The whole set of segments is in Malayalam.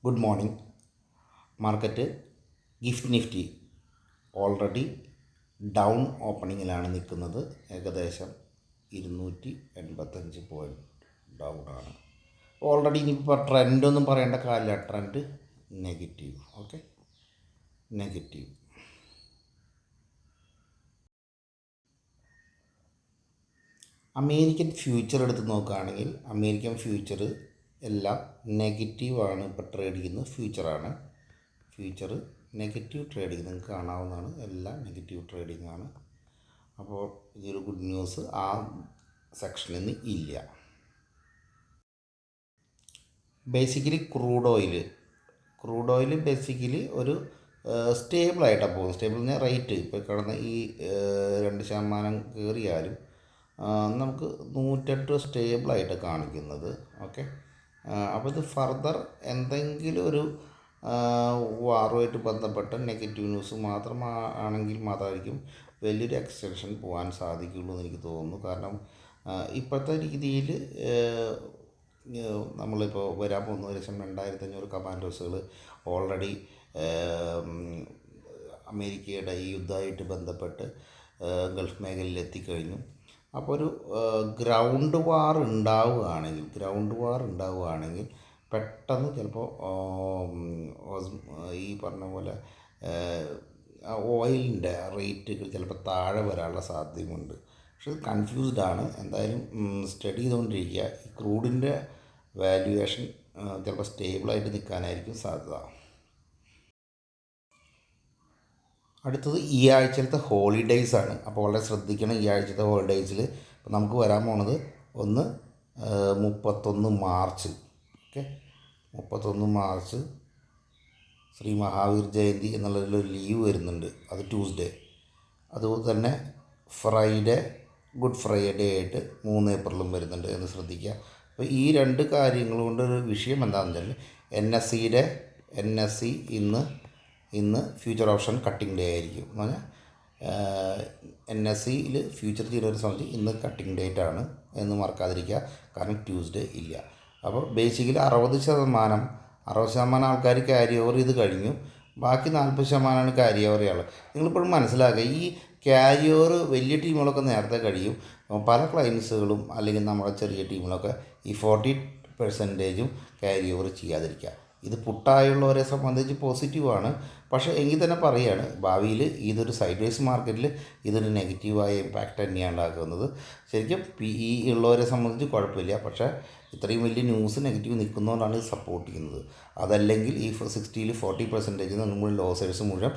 Good morning. Market Gift Nifty already down ഓപ്പണിങ്ങിലാണ് നിൽക്കുന്നത്. ഏകദേശം 285 പോയിൻറ്റ് ഡൗൺ ആണ്. ഓൾറെഡി ഇനിയിപ്പോൾ ട്രെൻഡൊന്നും പറയേണ്ട കാര്യമില്ല. Trend negative. Okay, negative. American future എടുത്ത് നോക്കുകയാണെങ്കിൽ അമേരിക്കൻ ഫ്യൂച്ചർ എല്ലാം നെഗറ്റീവാണ്. ഇപ്പോൾ ട്രേഡ് ചെയ്യുന്നത് ഫ്യൂച്ചർ നെഗറ്റീവ് ട്രേഡിങ് നിങ്ങൾക്ക് കാണാവുന്നതാണ്. എല്ലാം നെഗറ്റീവ് ട്രേഡിംഗ് ആണ്. അപ്പോൾ ഇതൊരു ഗുഡ് ന്യൂസ് ആ സെക്ഷനിൽ നിന്ന് ഇല്ല. ബേസിക്കലി ക്രൂഡ് ഓയിൽ ബേസിക്കലി ഒരു സ്റ്റേബിളായിട്ടാണ് പോകുന്നത്. സ്റ്റേബിൾ എന്ന് റേറ്റ് ഇപ്പോൾ കിടന്ന ഈ 2% കയറിയാലും നമുക്ക് 108 സ്റ്റേബിളായിട്ട് കാണിക്കുന്നത്. ഓക്കെ, അപ്പോൾ ഇത് ഫർദർ എന്തെങ്കിലും ഒരു വാറുമായിട്ട് ബന്ധപ്പെട്ട നെഗറ്റീവ് ന്യൂസ് മാത്രമാണെങ്കിൽ മാത്രമായിരിക്കും വലിയൊരു എക്സ്റ്റൻഷൻ പോകാൻ സാധിക്കുള്ളൂ എന്ന് എനിക്ക് തോന്നുന്നു. കാരണം ഇപ്പോഴത്തെ രീതിയിൽ നമ്മളിപ്പോൾ വരാൻ പോകുന്ന ഏകദേശം 2500 കമാൻഡോസുകൾ ഓൾറെഡി അമേരിക്കയുടെ ഈ യുദ്ധമായിട്ട് ബന്ധപ്പെട്ട് ഗൾഫ് മേഖലയിൽ എത്തിക്കഴിഞ്ഞു. അപ്പോൾ ഒരു ഗ്രൗണ്ട് വാർ ഉണ്ടാവുകയാണെങ്കിൽ പെട്ടെന്ന് ചിലപ്പോൾ ഈ പറഞ്ഞ പോലെ ഓയിലിൻ്റെ റേറ്റുകൾ ചിലപ്പോൾ താഴെ വരാനുള്ള സാധ്യതയുണ്ട്. പക്ഷെ കൺഫ്യൂസ്ഡ് ആണ്. എന്തായാലും സ്റ്റഡി ചെയ്തുകൊണ്ടിരിക്കുക. ഈ ക്രൂഡിൻ്റെ വാല്യുവേഷൻ ചിലപ്പോൾ സ്റ്റേബിളായിട്ട് നിൽക്കാനായിരിക്കും സാധ്യത. അടുത്തത് ഈ ആഴ്ചയിലത്തെ ഹോളിഡേയ്സ് ആണ്. അപ്പോൾ വളരെ ശ്രദ്ധിക്കണം. ഈ ആഴ്ചത്തെ ഹോളിഡേയ്സിൽ ഇപ്പോൾ നമുക്ക് വരാൻ പോണത് 31 March. Okay, 31 March Shri Mahavir Jayanti എന്നുള്ളൊരു ലീവ് വരുന്നുണ്ട്. അത് ട്യൂസ്ഡേ. അതുപോലെ തന്നെ ഗുഡ് ഫ്രൈഡേ ആയിട്ട് 3 ഏപ്രിലും വരുന്നുണ്ട് എന്ന് ശ്രദ്ധിക്കുക. അപ്പോൾ ഈ 2 കാര്യങ്ങൾ കൊണ്ടൊരു വിഷയം എന്താണെന്ന് വെച്ചാൽ NSE ഇന്ന് ഫ്യൂച്ചർ ഓപ്ഷൻ കട്ടിംഗ് ഡേ ആയിരിക്കും. എന്ന് പറഞ്ഞാൽ NSEയിൽ ഫ്യൂച്ചർ ചെയ്യുന്നവരെ സംബന്ധിച്ച് ഇന്ന് കട്ടിംഗ് ഡേറ്റ് ആണ് എന്ന് മറക്കാതിരിക്കുക. കാരണം ട്യൂസ്ഡേ ഇല്ല. അപ്പോൾ ബേസിക്കലി 60% ആൾക്കാർ ക്യാരി ഓവർ ചെയ്ത് കഴിഞ്ഞു. ബാക്കി 40% ക്യാരി ഓവർ ചെയ്യാനുള്ളത്. നിങ്ങളിപ്പോഴും മനസ്സിലാക്കുക, ഈ ക്യാരി ഓവർ വലിയ ടീമുകളൊക്കെ നേരത്തെ കഴിയും. പല ക്ലയൻസുകളും അല്ലെങ്കിൽ നമ്മുടെ ചെറിയ ടീമുകളൊക്കെ ഈ 40% ക്യാരി ഓവർ ചെയ്യാതിരിക്കുക. ഇത് പുട്ടായുള്ളവരെ സംബന്ധിച്ച് പോസിറ്റീവാണ്. പക്ഷേ എങ്കിൽ തന്നെ പറയുകയാണ്, ഭാവിയിൽ ഇതൊരു സൈഡ് വേസ് മാർക്കറ്റിൽ ഇതൊരു നെഗറ്റീവായ ഇമ്പാക്റ്റ് തന്നെയാണ് ഉണ്ടാക്കുന്നത്. ശരിക്കും PE ഉള്ളവരെ സംബന്ധിച്ച് കുഴപ്പമില്ല. പക്ഷേ ഇത്രയും വലിയ ന്യൂസ് നെഗറ്റീവ് നിൽക്കുന്നതുകൊണ്ടാണ് ഇത് സപ്പോർട്ട് ചെയ്യുന്നത്. അതല്ലെങ്കിൽ ഈ 60-ൽ 40% നമ്മൾ ലോസേഴ്സ് മുഴുവൻ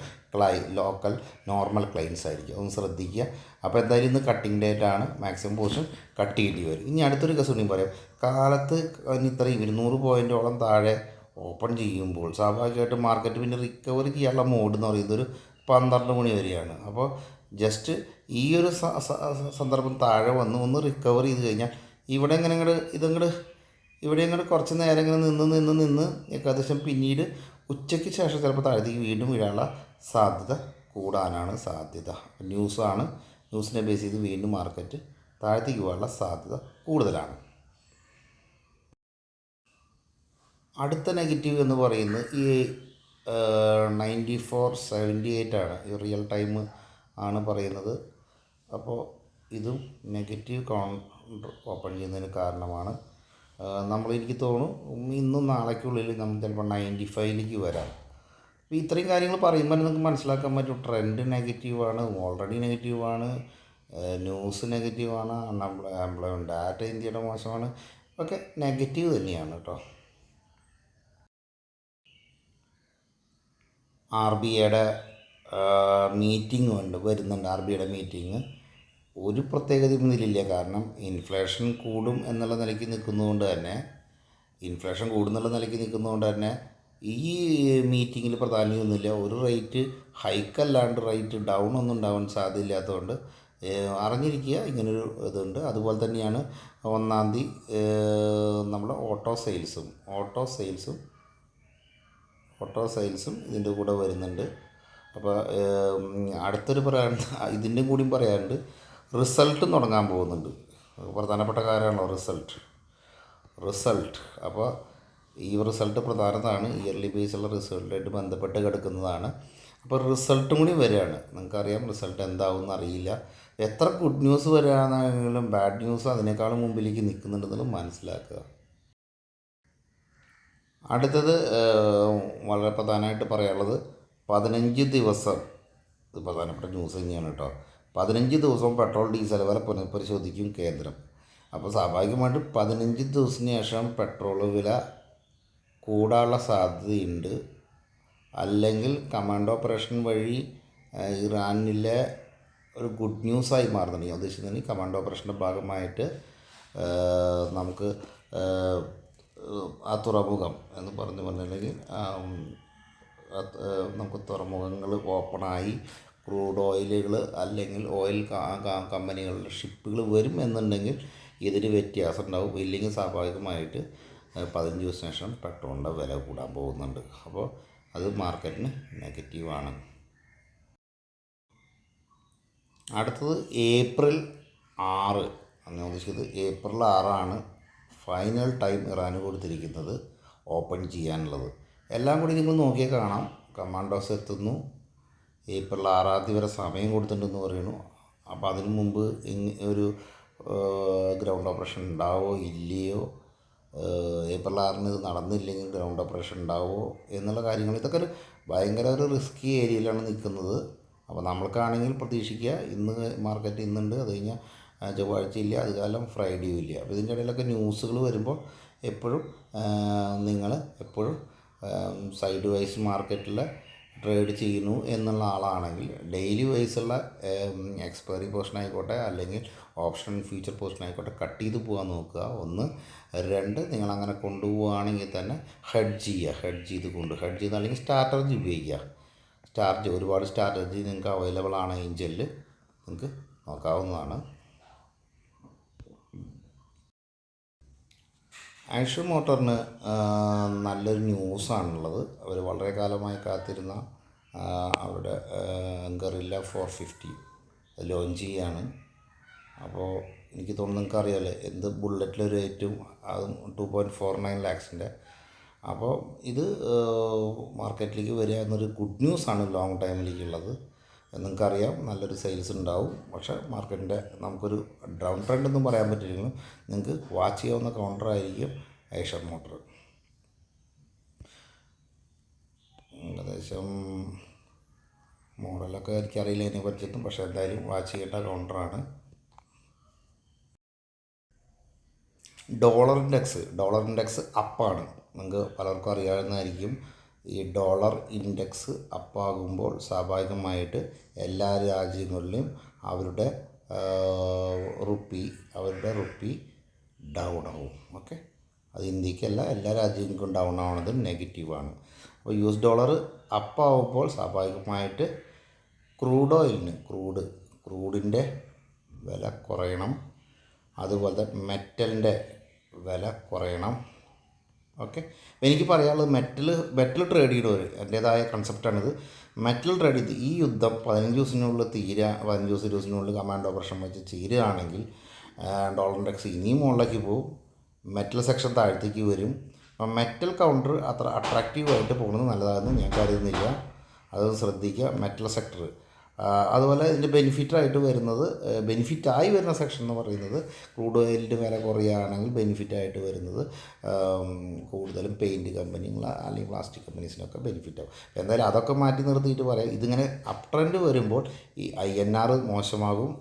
ലോക്കൽ നോർമൽ ക്ലയൻസ് ആയിരിക്കും. ഒന്ന് ശ്രദ്ധിക്കുക. അപ്പോൾ എന്തായാലും ഇന്ന് കട്ടിംഗ് ഡേറ്റ് ആണ്. മാക്സിമം പോർഷൻ കട്ട് ചെയ്യേണ്ടി വരും. ഇനി അടുത്തൊരു കേസ് പറയാം. കാലത്ത് ഇത്രയും 200 പോയിൻറ്റോളം താഴെ ഓപ്പൺ ചെയ്യുമ്പോൾ സ്വാഭാവികമായിട്ടും മാർക്കറ്റ് പിന്നെ റിക്കവറി ചെയ്യാനുള്ള മോഡ് എന്ന് പറയുന്നത് ഒരു 12 മണി വരെയാണ്. അപ്പോൾ ജസ്റ്റ് ഈ ഒരു സന്ദർഭം താഴെ ഒന്ന് റിക്കവർ ചെയ്ത് കഴിഞ്ഞാൽ ഇവിടെ ഇങ്ങനെ കുറച്ച് നേരം ഇങ്ങനെ നിന്ന് ഏകദേശം പിന്നീട് ഉച്ചയ്ക്ക് ശേഷം ചിലപ്പോൾ താഴത്തേക്ക് വീണ്ടും വീഴാനുള്ള സാധ്യത കൂടാനാണ് സാധ്യത. ന്യൂസിനെ ബേസ് ചെയ്ത് വീണ്ടും മാർക്കറ്റ് താഴത്തേക്ക് പോകാനുള്ള സാധ്യത കൂടുതലാണ്. അടുത്ത നെഗറ്റീവ് എന്ന് പറയുന്നത് ഈ 94.78 ആണ്. ഈ റിയൽ ടൈം ആണ് പറയുന്നത്. അപ്പോൾ ഇതും നെഗറ്റീവ് കൗണ്ടർ ഓപ്പൺ ചെയ്യുന്നതിന് കാരണമാണ്. എനിക്ക് തോന്നുന്നു ഇന്നും നാളേക്കുള്ളിൽ നമ്മൾ ചിലപ്പോൾ 95ലേക്ക് വരാം. അപ്പോൾ ഇത്രയും കാര്യങ്ങൾ പറയുമ്പോൾ നിങ്ങൾക്ക് മനസ്സിലാക്കാൻ പറ്റും ട്രെൻഡ് നെഗറ്റീവാണ്, ഓൾറെഡി നെഗറ്റീവാണ്, ന്യൂസ് നെഗറ്റീവാണ്, എംപ്ലോയ്മെൻറ്റ് ഡാറ്റ ഇന്ത്യയുടെ മോശമാണ്, ഒക്കെ നെഗറ്റീവ് തന്നെയാണ് കേട്ടോ. RBIയുടെ മീറ്റിംഗ് വരുന്നുണ്ട്. RBIയുടെ മീറ്റിംഗ് ഒരു പ്രത്യേകതയും ഇതിലില്ല. കാരണം ഇൻഫ്ലേഷൻ കൂടും എന്നുള്ള നിലയ്ക്ക് നിൽക്കുന്നതുകൊണ്ട് തന്നെ ഈ മീറ്റിങ്ങിൽ പ്രാധാന്യമൊന്നുമില്ല. ഒരു റേറ്റ് ഹൈക്കല്ലാണ്ട് റേറ്റ് ഡൗൺ ഒന്നും ഉണ്ടാവാൻ സാധ്യതയില്ലാത്തതുകൊണ്ട് അറിഞ്ഞിരിക്കുക ഇങ്ങനൊരു ഇതുണ്ട്. അതുപോലെ തന്നെയാണ് 1-ാം തീയതി നമ്മുടെ ഓട്ടോ സെയിൽസും ഇതിൻ്റെ കൂടെ വരുന്നുണ്ട്. അപ്പോൾ അടുത്തൊരു ഇതിൻ്റെയും കൂടിയും പറയാനുണ്ട്. റിസൾട്ടും തുടങ്ങാൻ പോകുന്നുണ്ട്. പ്രധാനപ്പെട്ട കാര്യമാണല്ലോ റിസൾട്ട്. അപ്പോൾ ഈ റിസൾട്ട് പ്രധാനമാണ്, ഇയർലി ബേസുള്ള റിസൾട്ടായിട്ട് ബന്ധപ്പെട്ട് കിടക്കുന്നതാണ്. അപ്പോൾ റിസൾട്ടും കൂടി വരികയാണ്. നിങ്ങൾക്കറിയാം റിസൾട്ട് എന്താവുമെന്ന് അറിയില്ല. എത്ര ഗുഡ് ന്യൂസ് വരികയാണെങ്കിലും ബാഡ് ന്യൂസ് അതിനേക്കാളും മുമ്പിലേക്ക് നിൽക്കുന്നുണ്ടെന്നുള്ളത് മനസ്സിലാക്കുക. അടുത്തത് വളരെ പ്രധാനമായിട്ട് പറയാനുള്ളത് 15 ദിവസം, ഇത് പ്രധാനപ്പെട്ട ന്യൂസ് തന്നെയാണ് കേട്ടോ. 15 ദിവസം പെട്രോൾ ഡീസൽ വില പുനഃപരിശോധിക്കും കേന്ദ്രം. അപ്പോൾ സ്വാഭാവികമായിട്ടും 15 ദിവസത്തിന് ശേഷം പെട്രോൾ വില കൂടാനുള്ള സാധ്യതയുണ്ട്. അല്ലെങ്കിൽ കമാൻഡോ ഓപ്പറേഷൻ വഴി ഇറാനിലെ ഒരു ഗുഡ് ന്യൂസായി മാറുന്നുണ്ട്. ഞാൻ ഉദ്ദേശിക്കുന്നത് കമാൻഡോ ഓപ്പറേഷൻ്റെ ഭാഗമായിട്ട് നമുക്ക് ആ തുറമുഖം എന്ന് പറഞ്ഞിട്ടുണ്ടെങ്കിൽ നമുക്ക് തുറമുഖങ്ങൾ ഓപ്പണായി ക്രൂഡ് ഓയിലുകൾ അല്ലെങ്കിൽ ഓയിൽ കമ്പനികളുടെ ഷിപ്പുകൾ വരും എന്നുണ്ടെങ്കിൽ ഇതിന് വ്യത്യാസം ഉണ്ടാവും. ഇല്ലെങ്കിൽ സ്വാഭാവികമായിട്ട് 15 ദിവസത്തിന് ശേഷം പെട്രോളിൻ്റെ വില കൂടാൻ പോകുന്നുണ്ട്. അപ്പോൾ അത് മാർക്കറ്റിന് നെഗറ്റീവാണ്. അടുത്തത് ഏപ്രിൽ 6, അങ്ങനെ ഉദ്ദേശിച്ചത് ഏപ്രിൽ 6 ഫൈനൽ ടൈം ഇറാന് കൊടുത്തിരിക്കുന്നത് ഓപ്പൺ ചെയ്യാനുള്ളത്. എല്ലാം കൂടി നിങ്ങൾ നോക്കിയാൽ കാണാം. കമാൻഡോസ് എത്തുന്നു, ഏപ്രിൽ 6 വരെ സമയം കൊടുത്തിട്ടുണ്ടെന്ന് പറയുന്നു. അപ്പോൾ അതിനു മുമ്പ് ഒരു ഗ്രൗണ്ട് ഓപ്പറേഷൻ ഉണ്ടാവോ ഇല്ലയോ, ഏപ്രിൽ 6 ഇത് നടന്നില്ലെങ്കിൽ ഗ്രൗണ്ട് ഓപ്പറേഷൻ ഉണ്ടാവുമോ എന്നുള്ള കാര്യങ്ങൾ, ഇതൊക്കെ ഒരു ഭയങ്കര ഒരു റിസ്കി ഏരിയയിലാണ് നിൽക്കുന്നത്. അപ്പോൾ നമ്മൾക്കാണെങ്കിൽ പ്രതീക്ഷിക്കുക ഇന്ന് മാർക്കറ്റ് ഇന്നുണ്ട്, അത് കഴിഞ്ഞാൽ ചൊവ്വാഴ്ച ഇല്ല, അതുകാലം ഫ്രൈഡേയും ഇല്ല. അപ്പോൾ ഇതിൻ്റെ ഇടയിലൊക്കെ ന്യൂസുകൾ വരുമ്പോൾ എപ്പോഴും നിങ്ങൾ എപ്പോഴും സൈഡ് വൈസ് മാർക്കറ്റിൽ ട്രേഡ് ചെയ്യുന്നു എന്നുള്ള ആളാണെങ്കിൽ ഡെയിലി വൈസുള്ള എക്സ്പയറി പോർഷൻ ആയിക്കോട്ടെ അല്ലെങ്കിൽ ഓപ്ഷൻ ഫ്യൂച്ചർ പോർഷൻ ആയിക്കോട്ടെ കട്ട് ചെയ്ത് പോകാൻ നോക്കുക. 1, 2 നിങ്ങളങ്ങനെ കൊണ്ടുപോവുകയാണെങ്കിൽ തന്നെ ഹെഡ്ജ് ചെയ്യുക. ഹെഡ്ജ് ചെയ്ത് അല്ലെങ്കിൽ സ്ട്രാറ്റജി ഉപയോഗിക്കുക. ഒരുപാട് സ്ട്രാറ്റജി നിങ്ങൾക്ക് അവൈലബിൾ ആണ്. ഏഞ്ചലിൽ നിങ്ങൾക്ക് നോക്കാവുന്നതാണ്. ഐഷർ മോട്ടറിന് നല്ലൊരു ന്യൂസാണുള്ളത്. അവർ വളരെ കാലമായി കാത്തിരുന്ന അവരുടെ ഗറില്ല 450 ലോഞ്ച് ചെയ്യുകയാണ്. അപ്പോൾ എനിക്ക് തോന്നുന്നു നിങ്ങൾക്ക് അറിയാമല്ലേ എന്ത് ബുള്ളറ്റിലൊരു ഏറ്റവും അതും 2.49 lakhs. അപ്പോൾ ഇത് മാർക്കറ്റിലേക്ക് വരിക എന്നൊരു ഗുഡ് ന്യൂസാണ് ലോങ് ടൈമിലേക്കുള്ളത്. നിങ്ങൾക്കറിയാം നല്ലൊരു സെയിൽസ് ഉണ്ടാവും. പക്ഷേ മാർക്കറ്റിൻ്റെ നമുക്കൊരു ഡൗൺ ട്രെൻഡ് ഒന്നും പറയാൻ പറ്റില്ലെങ്കിലും നിങ്ങൾക്ക് വാച്ച് ചെയ്യാവുന്ന കൗണ്ടറായിരിക്കും ഐഷർ മോട്ടർ. ഏകദേശം മോഡലൊക്കെ എനിക്കറിയില്ല അതിനെ പറ്റിയിട്ടും, പക്ഷേ എന്തായാലും വാച്ച് ചെയ്യേണ്ട കൗണ്ടറാണ്. ഡോളർ ഇൻഡെക്സ് അപ്പാണ്. നിങ്ങൾക്ക് പലർക്കും അറിയാവുന്നതായിരിക്കും. ഈ ഡോളർ ഇൻഡെക്സ് അപ്പാകുമ്പോൾ സ്വാഭാവികമായിട്ട് എല്ലാ രാജ്യങ്ങളിലും അവരുടെ റുപ്പി ഡൗൺ ആവും. ഓക്കെ, അത് ഇന്ത്യക്കല്ല, എല്ലാ രാജ്യങ്ങൾക്കും ഡൗൺ ആവുന്നത് നെഗറ്റീവാണ്. അപ്പോൾ US ഡോളർ അപ്പാവുമ്പോൾ സ്വാഭാവികമായിട്ട് ക്രൂഡിൻ്റെ വില കുറയണം. അതുപോലെ മെറ്റലിൻ്റെ വില കുറയണം. ഓക്കെ, എനിക്ക് പറയാനുള്ളത് മെറ്റൽ ട്രേഡ് ചെയ്യുന്നവർ എൻ്റേതായ കൺസെപ്റ്റാണിത്. മെറ്റൽ ട്രേഡ് ചെയ്ത് ഈ യുദ്ധം 15 ദിവസത്തിനുള്ളിൽ കമാൻഡോ ഓപ്പറേഷൻ വെച്ച് തീരുകയാണെങ്കിൽ ഡോളർ ഇൻഡെക്സ് ഇനിയും മുകളിലേക്ക് പോകും, മെറ്റൽ സെക്ഷൻ താഴത്തേക്ക് വരും. അപ്പം മെറ്റൽ കൗണ്ടർ അത്ര അട്രാക്റ്റീവായിട്ട് പോകുന്നത് നല്ലതാണെന്ന് ഞാൻ കരുതുന്നില്ല. അത് ശ്രദ്ധിക്കുക. മെറ്റൽ സെക്ടർ അതുപോലെ ഇതിൻ്റെ ബെനിഫിറ്റായി വരുന്ന സെക്ഷൻ എന്ന് പറയുന്നത് ക്രൂഡ് ഓയിലിൻ്റെ വില കുറയുകയാണെങ്കിൽ ബെനിഫിറ്റായിട്ട് വരുന്നത് കൂടുതലും പെയിൻറ്റ് കമ്പനികൾ അല്ലെങ്കിൽ പ്ലാസ്റ്റിക് കമ്പനീസിനൊക്കെ ബെനിഫിറ്റാവും. എന്തായാലും അതൊക്കെ മാറ്റി നിർത്തിയിട്ട് പറയാം, ഇതിങ്ങനെ അപ് ട്രെൻഡ് വരുമ്പോൾ ഈ INR മോശമാകും,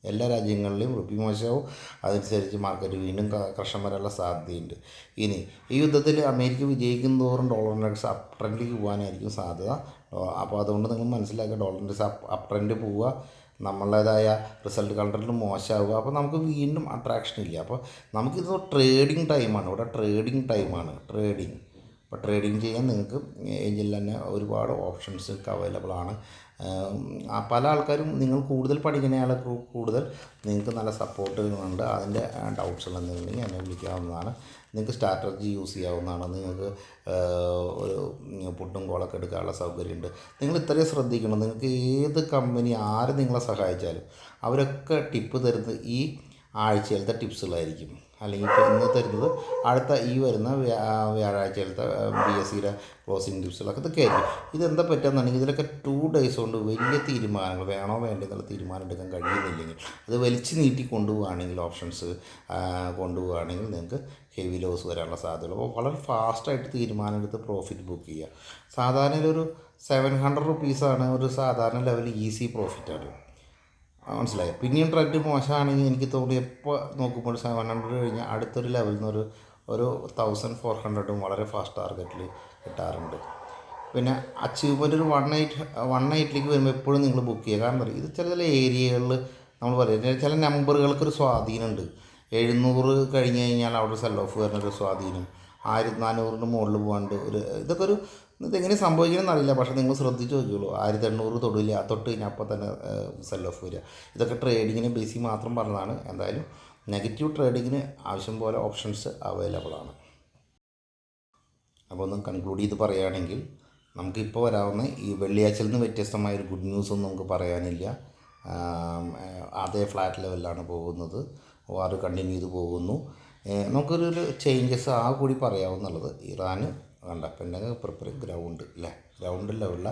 എല്ലാ രാജ്യങ്ങളിലെയും റുപ്പി മോശമാവും. അതനുസരിച്ച് മാർക്കറ്റ് വീണ്ടും കർഷം വരാനുള്ള സാധ്യതയുണ്ട്. ഇനി ഈ യുദ്ധത്തിൽ അമേരിക്ക വിജയിക്കുന്നതോറും ഡോളർ ഇൻഡെക്സ് അപ് ട്രെൻഡിലേക്ക് പോകാനായിരിക്കും സാധ്യത. അപ്പോൾ അതുകൊണ്ട് നിങ്ങൾ മനസ്സിലാക്കുക, ഡോളർ ഇൻഡെക്സ് അപ് ട്രെൻഡ് പോവുക, നമ്മളുടേതായ റിസൾട്ട് കണ്ടിട്ട് മോശമാവുക. അപ്പോൾ നമുക്ക് വീണ്ടും അട്രാക്ഷൻ ഇല്ല. അപ്പോൾ നമുക്കിത് ട്രേഡിങ് ടൈമാണ്. ഇവിടെ ഇപ്പോൾ ട്രേഡിങ് ചെയ്യാൻ നിങ്ങൾക്ക് ഏഞ്ചലിൽ തന്നെ ഒരുപാട് ഓപ്ഷൻസ് അവൈലബിൾ ആണ്. പല ആൾക്കാരും നിങ്ങൾ കൂടുതൽ പഠിക്കുന്ന കൂടുതൽ നിങ്ങൾക്ക് നല്ല സപ്പോർട്ടുകളുണ്ട്. അതിൻ്റെ ഡൗട്ട്സ് എന്തെങ്കിലും എന്നെ വിളിക്കാവുന്നതാണ്. നിങ്ങൾക്ക് സ്ട്രാറ്റജി യൂസ് ചെയ്യാവുന്നതാണ്. നിങ്ങൾക്ക് ഒരു പുട്ടും കോളൊക്കെ എടുക്കാനുള്ള സൗകര്യമുണ്ട്. നിങ്ങൾ ഇത്രയും ശ്രദ്ധിക്കണം. നിങ്ങൾക്ക് ഏത് കമ്പനി ആര് നിങ്ങളെ സഹായിച്ചാലും അവരൊക്കെ ടിപ്പ് തരുന്നത് ഈ ആഴ്ചയിലത്തെ ടിപ്സുകളായിരിക്കും. അല്ലെങ്കിൽ ഇപ്പോൾ ഇന്ന് തരുന്നത് അടുത്ത ഈ വരുന്ന വ്യാഴാഴ്ചയിലത്തെ BSCയുടെ ക്ലോസിംഗ് ടിപ്സുകളൊക്കെ ഇതൊക്കെ ആയിരിക്കും. ഇതെന്താ പറ്റുകയെന്നുണ്ടെങ്കിൽ ഇതിലൊക്കെ 2 ഡേയ്സ് കൊണ്ട് വലിയ തീരുമാനങ്ങൾ വേണോ വേണ്ടേ എന്നുള്ള തീരുമാനം എടുക്കാൻ കഴിയുന്നില്ലെങ്കിൽ അത് വലിച്ചു നീട്ടി കൊണ്ടുപോവുകയാണെങ്കിൽ ഓപ്ഷൻസ് കൊണ്ടുപോവുകയാണെങ്കിൽ നിങ്ങൾക്ക് ഹെവി ലോസ് വരാനുള്ള സാധ്യതകൾ. അപ്പോൾ വളരെ ഫാസ്റ്റായിട്ട് തീരുമാനമെടുത്ത് പ്രോഫിറ്റ് ബുക്ക് ചെയ്യുക. സാധാരണ ഒരു 700 റുപ്പീസാണ് ഒരു സാധാരണ ലെവൽ ഈസി പ്രോഫിറ്റാണ്. മനസ്സിലായി. പിന്നെയും ട്രെൻഡ് മോശമാണെങ്കിൽ എനിക്ക് തോന്നി എപ്പോൾ നോക്കുമ്പോൾ 700 കഴിഞ്ഞാൽ അടുത്തൊരു ലെവലിൽ നിന്ന് ഒരു 1400 വളരെ ഫാസ്റ്റ് ടാർഗറ്റിൽ കിട്ടാറുണ്ട്. പിന്നെ അച്ചീവ്മെൻ്റ് ഒരു 180ലേക്ക് വരുമ്പോൾ എപ്പോഴും നിങ്ങൾ ബുക്ക് ചെയ്യുക. കാരണം പറയും ഇത് ചില ഏരിയകളിൽ നമ്മൾ പറയും ചില നമ്പറുകൾക്കൊരു സ്വാധീനമുണ്ട്. 700 കഴിഞ്ഞ് കഴിഞ്ഞാൽ അവിടെ സെൽ ഓഫ് വരുന്നൊരു സ്വാധീനം, 1400 മുകളിൽ പോകാണ്ട് ഇതൊക്കെ ഇതെങ്ങനെ സംഭവിക്കണമെന്ന് അറിയില്ല. പക്ഷേ നിങ്ങൾ ശ്രദ്ധിച്ച് നോക്കിയുള്ളൂ, 1800 തൊടില്ല, തൊട്ട് കഴിഞ്ഞാൽ അപ്പോൾ തന്നെ സെൽ ഓഫ് വരിക. ഇതൊക്കെ ട്രേഡിങ്ങിന് ബേസിക് മാത്രം പറഞ്ഞതാണ്. എന്തായാലും നെഗറ്റീവ് ട്രേഡിങ്ങിന് ആവശ്യം പോലെ ഓപ്ഷൻസ് അവൈലബിൾ ആണ്. അപ്പോൾ ഒന്ന് കൺക്ലൂഡ് ചെയ്ത് പറയുകയാണെങ്കിൽ നമുക്കിപ്പോൾ വരാവുന്ന ഈ വെള്ളിയാഴ്ചയിൽ നിന്ന് വ്യത്യസ്തമായൊരു ഗുഡ് ന്യൂസൊന്നും നമുക്ക് പറയാനില്ല. അതേ ഫ്ലാറ്റ് ലെവലിലാണ് പോകുന്നത്, വാർ കണ്ടിന്യൂ ചെയ്ത് പോകുന്നു. നമുക്കൊരു ചേഞ്ചസ് കൂടി പറയാവുന്നുള്ളത് ഇറാൻ വേണ്ട പിന്നെ ഗ്രൗണ്ട് ലെവലിലെ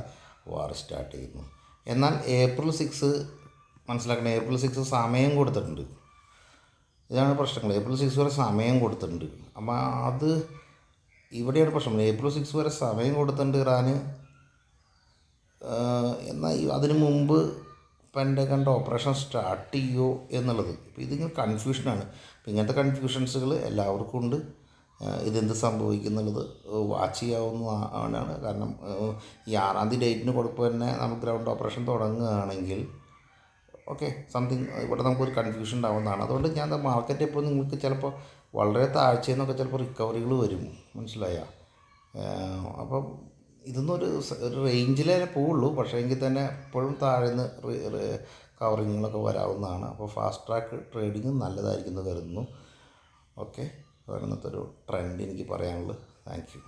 വാർ സ്റ്റാർട്ട് ചെയ്യുന്നു. എന്നാൽ April 6 മനസ്സിലാക്കണം, April 6 സമയം കൊടുത്തിട്ടുണ്ട്. ഇതാണ് പ്രശ്നങ്ങൾ. April 6 വരെ സമയം കൊടുത്തിട്ടുണ്ട്. അപ്പോൾ അത് ഇവിടെയാണ് പ്രശ്നം. April 6 വരെ സമയം കൊടുത്തിട്ടുണ്ട് ഇറാൻ. എന്നാൽ അതിന് മുമ്പ് പെൻറ്റഗണിൻ്റെ ഓപ്പറേഷൻ സ്റ്റാർട്ട് ചെയ്യുമോ എന്നുള്ളത് ഇപ്പോൾ ഇതിങ്ങനെ കൺഫ്യൂഷനാണ്. അപ്പോൾ ഇങ്ങനത്തെ കൺഫ്യൂഷൻസുകൾ എല്ലാവർക്കും ഉണ്ട്. ഇതെന്ത് സംഭവിക്കുന്നുള്ളത് വാച്ച് ചെയ്യാവുന്നതാണ്. കാരണം ഈ 6-ാം തീയതി ഡേറ്റിന് കൊടുപ്പോൾ തന്നെ നമുക്ക് ഗ്രൗണ്ട് ഓപ്പറേഷൻ തുടങ്ങുകയാണെങ്കിൽ സംതിങ് ഇവിടെ നമുക്കൊരു കൺഫ്യൂഷൻ ഉണ്ടാവുന്നതാണ്. അതുകൊണ്ട് ഞാൻ മാർക്കറ്റ് എപ്പോൾ നിങ്ങൾക്ക് ചിലപ്പോൾ വളരെ താഴ്ചയിൽ നിന്നൊക്കെ ചിലപ്പോൾ റിക്കവറികൾ വരും, മനസ്സിലായ. അപ്പം ഇതൊന്നും ഒരു റേഞ്ചിലേ പോവുള്ളൂ. പക്ഷേ എങ്കിൽ തന്നെ എപ്പോഴും താഴെ നിന്ന് കവറിങ്ങുകളൊക്കെ വരാവുന്നതാണ്. അപ്പോൾ ഫാസ്റ്റ് ട്രാക്ക് ട്രേഡിങ് നല്ലതായിരിക്കും എന്ന് കരുതുന്നു. അതാണ് ഇന്നത്തെ ഒരു ട്രെൻഡ് എനിക്ക് പറയാനുള്ളത്. Thank you.